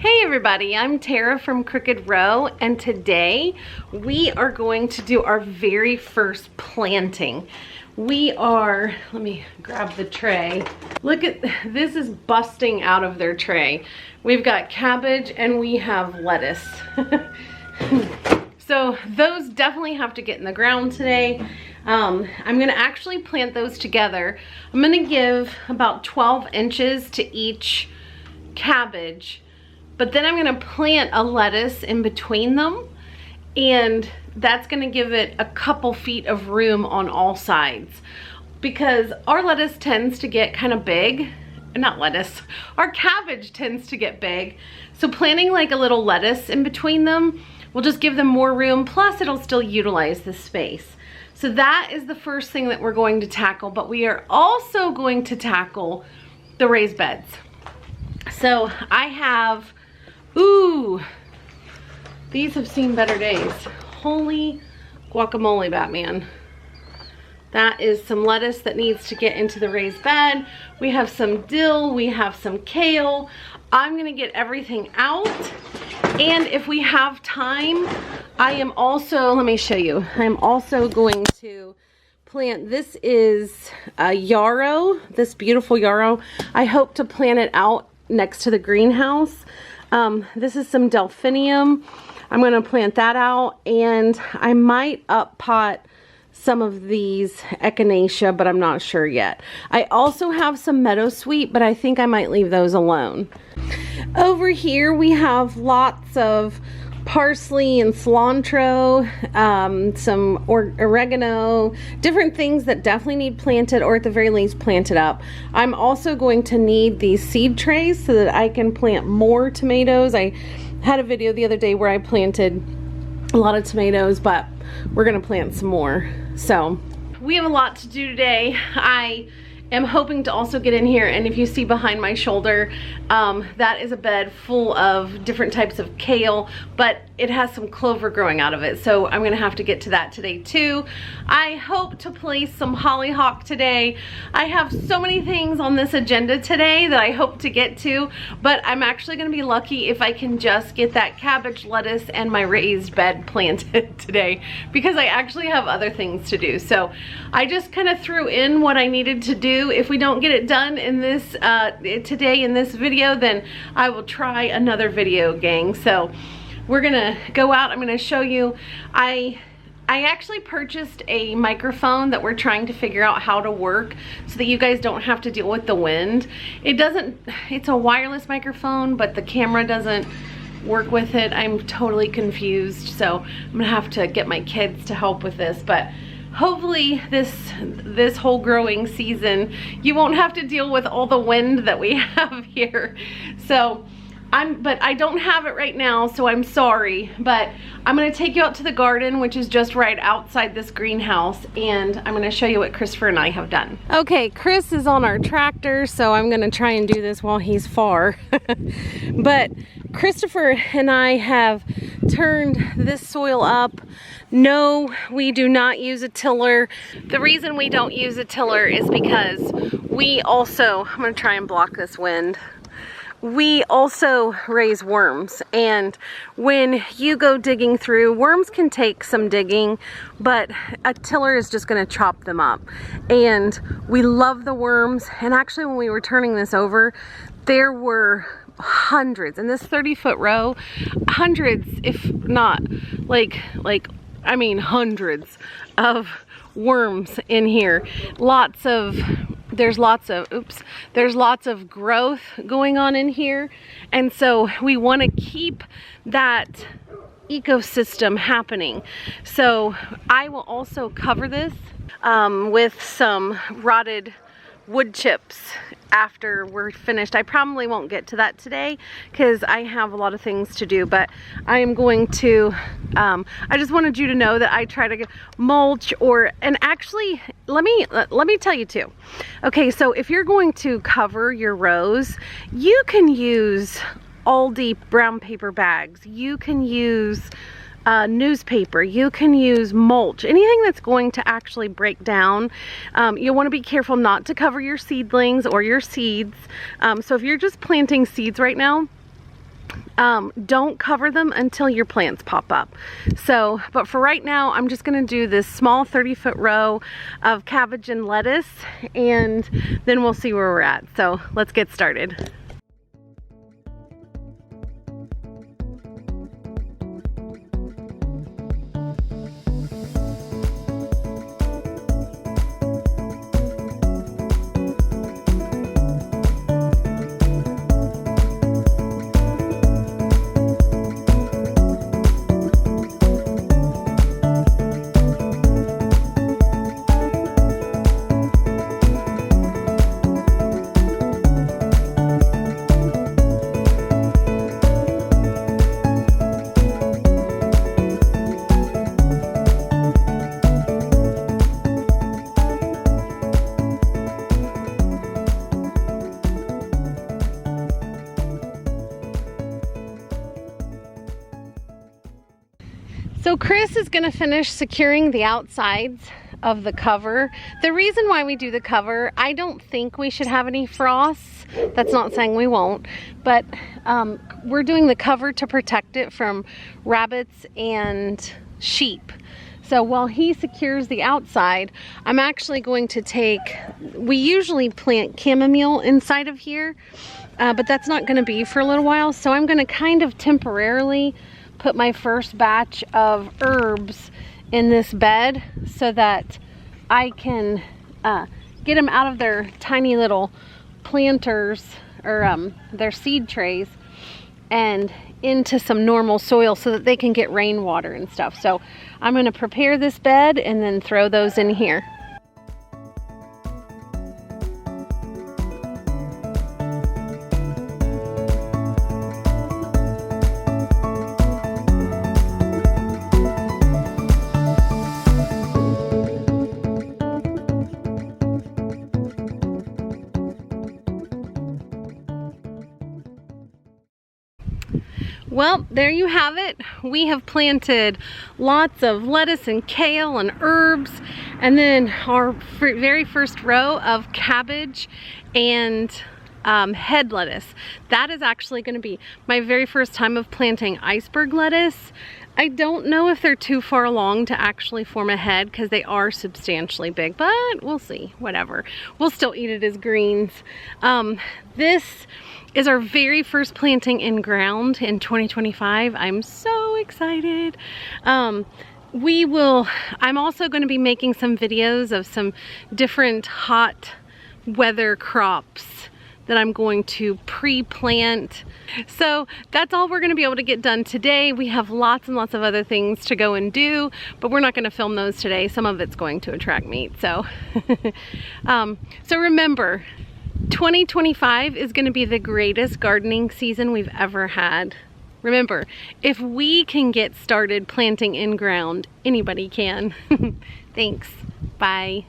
Hey everybody, I'm Tara from Crooked Row, and today we are going to do our very first planting. Let me grab the tray. Look at, this is busting out of their tray. We've got cabbage and we have lettuce. So those definitely have to get in the ground today. I'm gonna actually plant those together. I'm gonna give about 12 inches to each cabbage. But then I'm gonna plant a lettuce in between them, and that's gonna give it a couple feet of room on all sides. Because our lettuce tends to get kind of big. Not lettuce, our cabbage tends to get big. So planting like a little lettuce in between them will just give them more room, plus it'll still utilize the space. So that is the first thing that we're going to tackle, but we are also going to tackle the raised beds. So I have, ooh, these have seen better days. Holy guacamole, Batman. That is some lettuce that needs to get into the raised bed. We have some dill, we have some kale. I'm gonna get everything out. And if we have time, I am also, let me show you. I'm also going to plant, this is a yarrow, this beautiful yarrow. I hope to plant it out next to the greenhouse. This is some delphinium. I'm gonna plant that out, and I might up pot some of these echinacea, but I'm not sure yet. I also have some meadowsweet, but I think I might leave those alone. Over here we have lots of parsley and cilantro, some oregano, different things that definitely need planted, or at the very least planted up. I'm also going to need these seed trays so that I can plant more tomatoes. I had a video the other day where I planted a lot of tomatoes, but we're gonna plant some more. So we have a lot to do today. I am hoping to also get in here, and if you see behind my shoulder, that is a bed full of different types of kale, but it has some clover growing out of it, so I'm gonna have to get to that today too. I hope to place some hollyhock today. I have so many things on this agenda today that I hope to get to, but I'm actually gonna be lucky if I can just get that cabbage, lettuce, and my raised bed planted today, because I actually have other things to do. So I just kind of threw in what I needed to do. If we don't get it done in this today in this video, then I will try another video, gang. So we're gonna go out. I'm gonna show you. I actually purchased a microphone that we're trying to figure out how to work so that you guys don't have to deal with the wind. It's a wireless microphone, but the camera doesn't work with it. I'm totally confused, so I'm gonna have to get my kids to help with this, but hopefully this whole growing season you won't have to deal with all the wind that we have here. So but I don't have it right now, so I'm sorry, but I'm gonna take you out to the garden, which is just right outside this greenhouse, and I'm gonna show you what Christopher and I have done. Okay, Chris is on our tractor, so I'm gonna try and do this while he's far. But Christopher and I have turned this soil up. No, we do not use a tiller. The reason we don't use a tiller is because we also, I'm gonna try and block this wind. We also raise worms, and when you go digging through, worms can take some digging, but a tiller is just gonna chop them up. And we love the worms, and actually when we were turning this over, there were hundreds, in this 30-foot row, hundreds, if not I mean hundreds of worms in here. There's lots of growth going on in here, and so we want to keep that ecosystem happening. So I will also cover this with some rotted wood chips after we're finished. I probably won't get to that today because I have a lot of things to do, but I am going to, I just wanted you to know that I try to get mulch, and actually, let me tell you too. Okay, so if you're going to cover your rows, you can use Aldi brown paper bags. You can use newspaper, you can use mulch, anything that's going to actually break down. You'll want to be careful not to cover your seedlings or your seeds. So if you're just planting seeds right now, don't cover them until your plants pop up. So, but for right now, I'm just gonna do this small 30-foot row of cabbage and lettuce, and then we'll see where we're at. So let's get started. So Chris is gonna finish securing the outsides of the cover. The reason why we do the cover, I don't think we should have any frosts. That's not saying we won't, but we're doing the cover to protect it from rabbits and sheep. So while he secures the outside, I'm actually going to take, we usually plant chamomile inside of here, but that's not gonna be for a little while. So I'm gonna kind of temporarily put my first batch of herbs in this bed so that I can get them out of their tiny little planters or their seed trays and into some normal soil so that they can get rainwater and stuff. So I'm going to prepare this bed and then throw those in here. Well, there you have it. We have planted lots of lettuce and kale and herbs, and then our very first row of cabbage and head lettuce. That is actually going to be my very first time of planting iceberg lettuce. I don't know if they're too far along to actually form a head because they are substantially big, but we'll see, whatever. We'll still eat it as greens. This is our very first planting in ground in 2025. I'm so excited. I'm also going to be making some videos of some different hot weather crops that I'm going to pre-plant. So that's all we're gonna be able to get done today. We have lots and lots of other things to go and do, but we're not gonna film those today. Some of it's going to attract meat, so. So remember, 2025 is gonna be the greatest gardening season we've ever had. Remember, if we can get started planting in ground, anybody can. Thanks, bye.